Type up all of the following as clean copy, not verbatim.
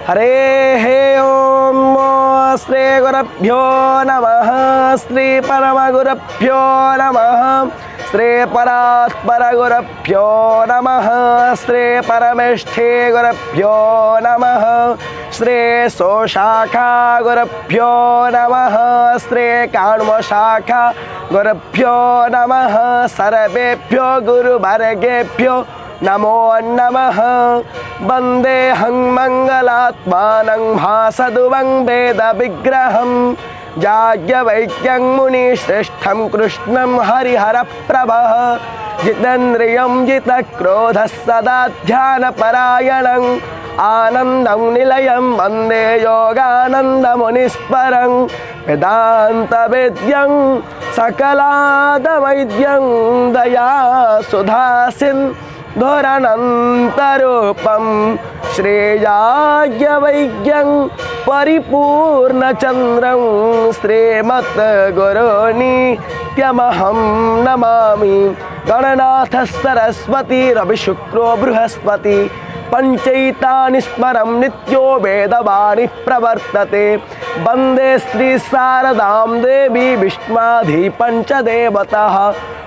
हरे ओम श्री गुरुभ्यो नमः श्री परमगुरुभ्यो नमः श्री परात्पर गुरुभ्यो नमः श्री परमेष्ठी गुरुभ्यो नमः श्री सोशाखा गुरुभ्यो नमः श्री काण्मशाखा गुरुभ्यो नमः सर्वेभ्यो गुरुवर्गेभ्यो नमो नमः। वन्देऽहं मङ्गलात्मानं भासदुवं वेदविग्रहं याज्ञवल्क्यं मुनिश्रेष्ठं कृष्णं हरिहरप्रभः जितेन्द्रियं जितक्रोधः सदा ध्यानपरायणं आनन्दं निलयं वन्दे योगानन्दमुनीश्वरं वेदान्तवेद्यं सकलादवैद्यं दयासुधासिन्धुरनन्तरूपं श्रेयाज्ञवैद्यं परिपूर्णचन्द्रं श्रीमद्गुरुनित्यमहं नमामि। गणनाथ सरस्वती रविशुक्रो बृहस्पति पंचैतानि स्मरं नित्यो वेदवाणी प्रवर्तते। वंदे श्री शारदां देवी विष्णुमाधि पंचदेवतः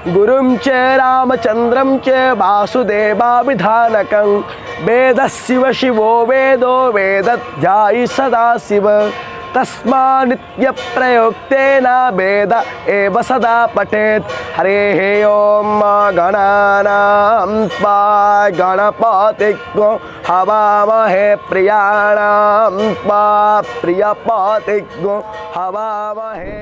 गुरुं च रामचन्द्रं च वासुदेवाभिधानकं वेदशिव शिवो वेदो वेदध्यायी सदाशिव तस्मान्नित्यप्रयोक्तेन वेद एव सदा पठेत्। हरेः ओम गणानां त्वा गणपतिग्नो हवामहे प्रियाणां त्वा प्रियपतिग्नो हवामहे।